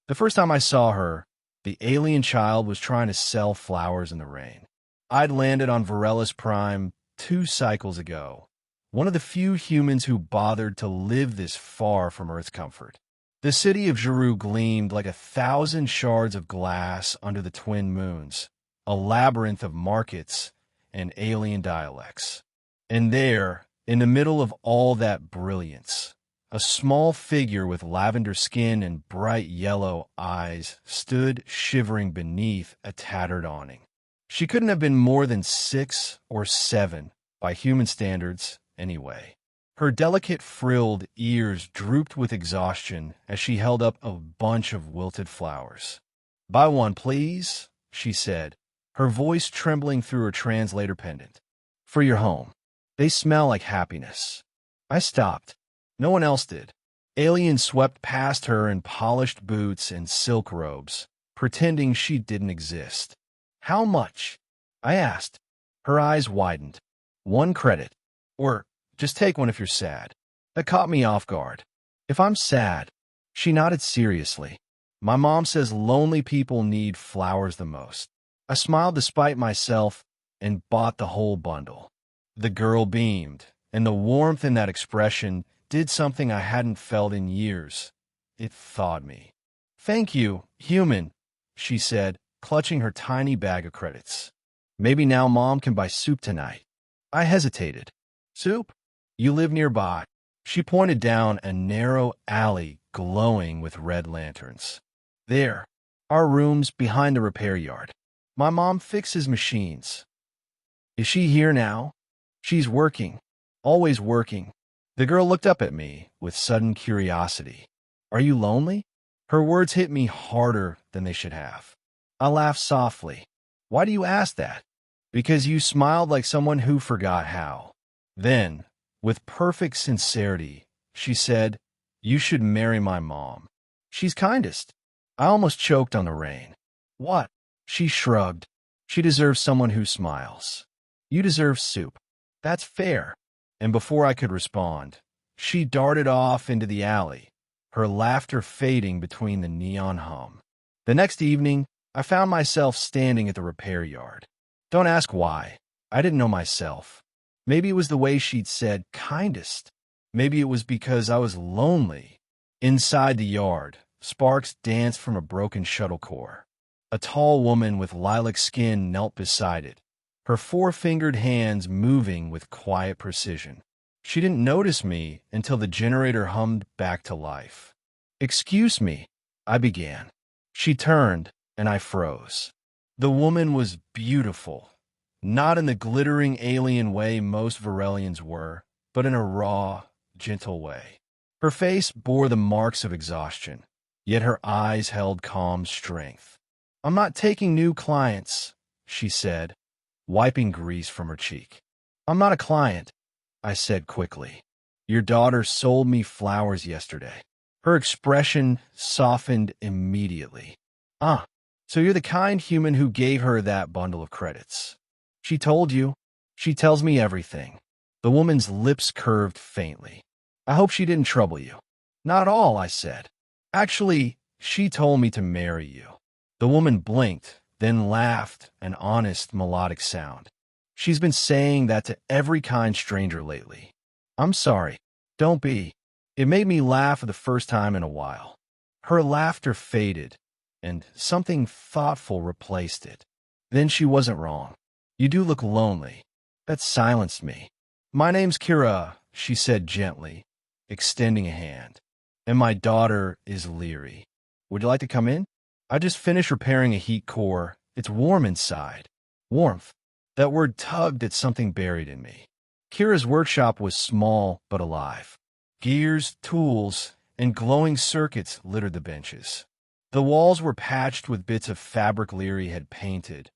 The first time I saw her, the alien child was trying to sell flowers in the rain. I'd landed on Varellus Prime 2 cycles ago, one of the few humans who bothered to live this far from Earth's comfort. The city of Giroux gleamed like 1,000 shards of glass under the twin moons, a labyrinth of markets and alien dialects. And there, in the middle of all that brilliance, a small figure with lavender skin and bright yellow eyes stood shivering beneath a tattered awning. She couldn't have been more than 6 or 7 by human standards anyway. Her delicate frilled ears drooped with exhaustion as she held up a bunch of wilted flowers. "Buy one, please," she said, her voice trembling through her translator pendant. "For your home. They smell like happiness." I stopped. No one else did. Aliens swept past her in polished boots and silk robes, pretending she didn't exist. "How much?" I asked. Her eyes widened. "1 credit. Or just take one if you're sad." That caught me off guard. "If I'm sad?" She nodded seriously. "My mom says lonely people need flowers the most." I smiled despite myself and bought the whole bundle. The girl beamed, and the warmth in that expression did something I hadn't felt in years. It thawed me. "Thank you, human," she said, clutching her tiny bag of credits. "Maybe now Mom can buy soup tonight." I hesitated. "Soup? You live nearby." She pointed down a narrow alley glowing with red lanterns. "There, our room's behind the repair yard. My mom fixes machines." "Is she here now?" "She's working. Always working." The girl looked up at me with sudden curiosity. "Are you lonely?" Her words hit me harder than they should have. I laughed softly. "Why do you ask that?" "Because you smiled like someone who forgot how." Then, with perfect sincerity, she said, "You should marry my mom. She's kindest." I almost choked on the rain. "What?" She shrugged. "She deserves someone who smiles. You deserve soup." "That's fair." And before I could respond, she darted off into the alley, her laughter fading between the neon hum. The next evening, I found myself standing at the repair yard. Don't ask why. I didn't know myself. Maybe it was the way she'd said kindest. Maybe it was because I was lonely. Inside the yard, sparks danced from a broken shuttle core. A tall woman with lilac skin knelt beside it, her 4-fingered hands moving with quiet precision. She didn't notice me until the generator hummed back to life. "Excuse me," I began. She turned, and I froze. The woman was beautiful, not in the glittering alien way most Varelians were, but in a raw, gentle way. Her face bore the marks of exhaustion, yet her eyes held calm strength. "I'm not taking new clients," she said, wiping grease from her cheek. "I'm not a client," I said quickly. "Your daughter sold me flowers yesterday." Her expression softened immediately. "Ah, so you're the kind human who gave her that bundle of credits." "She told you." "She tells me everything." The woman's lips curved faintly. "I hope she didn't trouble you." "Not at all," I said. "Actually, she told me to marry you." The woman blinked, then laughed, an honest, melodic sound. "She's been saying that to every kind stranger lately." "I'm sorry." "Don't be." It made me laugh for the first time in a while. Her laughter faded, and something thoughtful replaced it. Then she wasn't wrong. "You do look lonely." That silenced me. "My name's Kira," she said gently, extending a hand. "And my daughter is Leary. Would you like to come in? I just finished repairing a heat core. It's warm inside." Warmth. That word tugged at something buried in me. Kira's workshop was small but alive. Gears, tools, and glowing circuits littered the benches. The walls were patched with bits of fabric Leary had painted,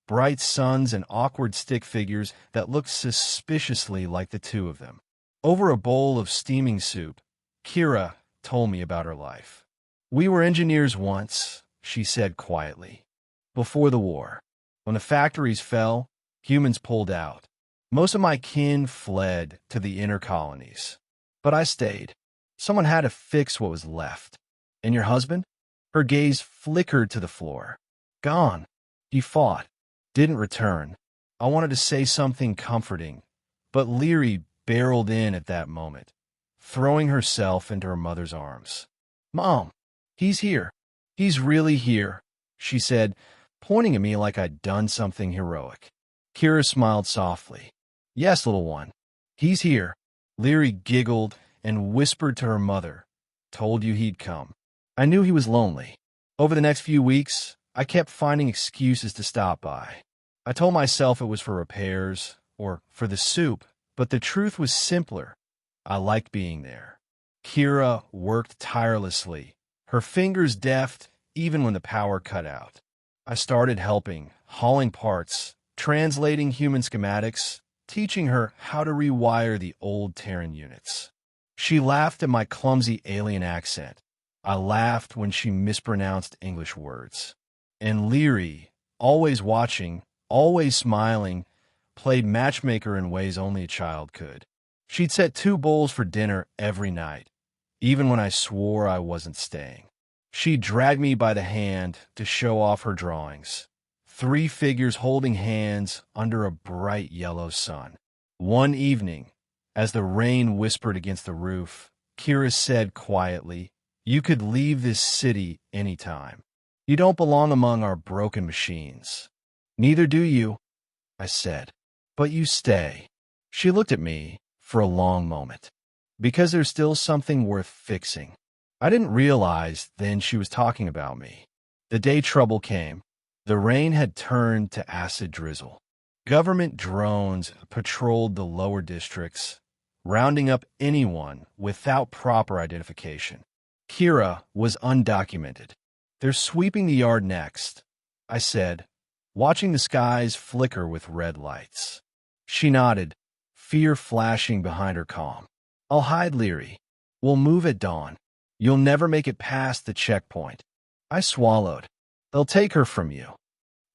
bright suns and awkward stick figures that looked suspiciously like the two of them. Over a bowl of steaming soup, Kira told me about her life. "We were engineers once," she said quietly, "before the war. When the factories fell, humans pulled out. Most of my kin fled to the inner colonies. But I stayed. Someone had to fix what was left." "And your husband?" Her gaze flickered to the floor. Gone. He fought. Didn't return. I wanted to say something comforting, but Leary barreled in at that moment, throwing herself into her mother's arms. Mom, he's here. He's really here, she said, pointing at me like I'd done something heroic. Kira smiled softly. Yes, little one. He's here. Leary giggled and whispered to her mother. Told you he'd come. I knew he was lonely. Over the next few weeks, I kept finding excuses to stop by. I told myself it was for repairs or for the soup, but the truth was simpler. I liked being there. Kira worked tirelessly, her fingers deft even when the power cut out. I started helping, hauling parts, translating human schematics, teaching her how to rewire the old Terran units. She laughed at my clumsy alien accent. I laughed when she mispronounced English words. And Leary, always watching, always smiling, played matchmaker in ways only a child could. She'd set 2 bowls for dinner every night, even when I swore I wasn't staying. She'd drag me by the hand to show off her drawings. 3 figures holding hands under a bright yellow sun. One evening, as the rain whispered against the roof, Kira said quietly, "You could leave this city anytime. You don't belong among our broken machines." "Neither do you," I said. "But you stay." She looked at me for a long moment. "Because there's still something worth fixing." I didn't realize then she was talking about me. The day trouble came. The rain had turned to acid drizzle. Government drones patrolled the lower districts, rounding up anyone without proper identification. Kira was undocumented. "They're sweeping the yard next," I said, watching the skies flicker with red lights. She nodded, fear flashing behind her calm. "I'll hide Leary. We'll move at dawn. You'll never make it past the checkpoint." I swallowed. "They'll take her from you."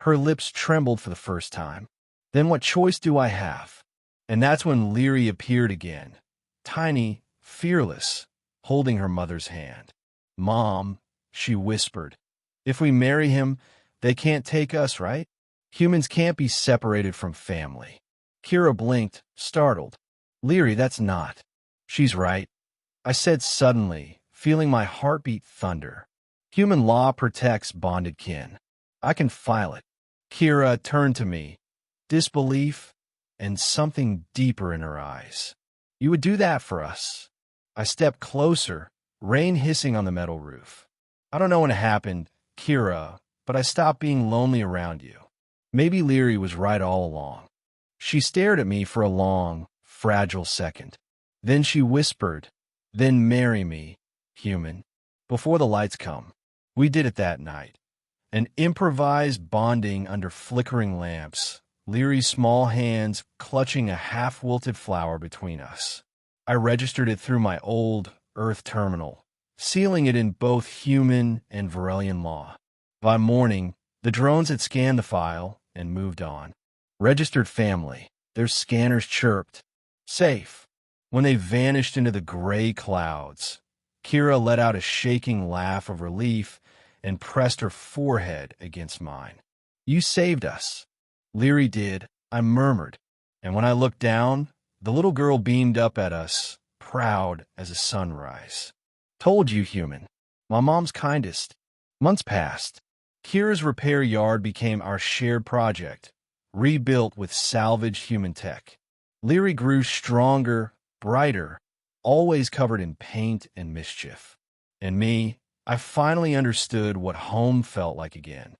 Her lips trembled for the first time. "Then what choice do I have?" And that's when Leary appeared again, tiny, fearless, holding her mother's hand. "Mom," she whispered, "if we marry him, they can't take us, right? Humans can't be separated from family." Kira blinked, startled. "Leary, that's not." "She's right," I said suddenly, feeling my heartbeat thunder. "Human law protects bonded kin. I can file it." Kira turned to me, disbelief and something deeper in her eyes. "You would do that for us?" I stepped closer, rain hissing on the metal roof. "I don't know when it happened, Kira, but I stopped being lonely around you. Maybe Leary was right all along." She stared at me for a long, fragile second. Then she whispered, "Then marry me, human, before the lights come." We did it that night. An improvised bonding under flickering lamps, Leary's small hands clutching a half-wilted flower between us. I registered it through my old Earth terminal, sealing it in both human and Varelian law. By morning, the drones had scanned the file and moved on. Registered family. Their scanners chirped. Safe. When they vanished into the gray clouds, Kira let out a shaking laugh of relief and pressed her forehead against mine. "You saved us." "Leary did," I murmured, and when I looked down, the little girl beamed up at us, proud as a sunrise. "Told you, human. My mom's kindest." Months passed. Kira's repair yard became our shared project, rebuilt with salvaged human tech. Leary grew stronger, brighter, always covered in paint and mischief. And me, I finally understood what home felt like again.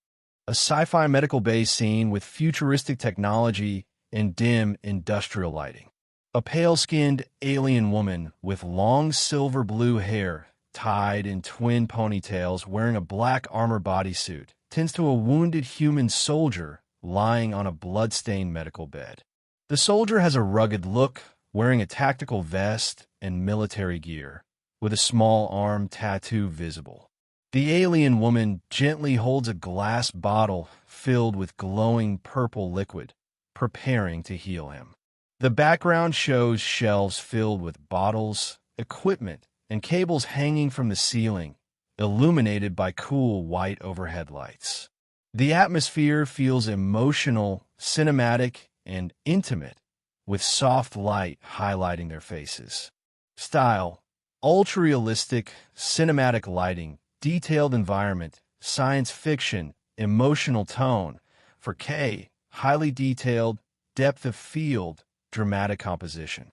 A sci-fi medical bay scene with futuristic technology and dim industrial lighting. A pale-skinned alien woman with long silver blue hair tied in twin ponytails wearing a black armor bodysuit tends to a wounded human soldier lying on a blood-stained medical bed. The soldier has a rugged look, wearing a tactical vest and military gear, with a small arm tattoo visible. The alien woman gently holds a glass bottle filled with glowing purple liquid, preparing to heal him. The background shows shelves filled with bottles, equipment, and cables hanging from the ceiling, illuminated by cool white overhead lights. The atmosphere feels emotional, cinematic, and intimate, with soft light highlighting their faces. Style: ultra-realistic, cinematic lighting, detailed environment, science fiction, emotional tone. For K, highly detailed, depth of field, dramatic composition.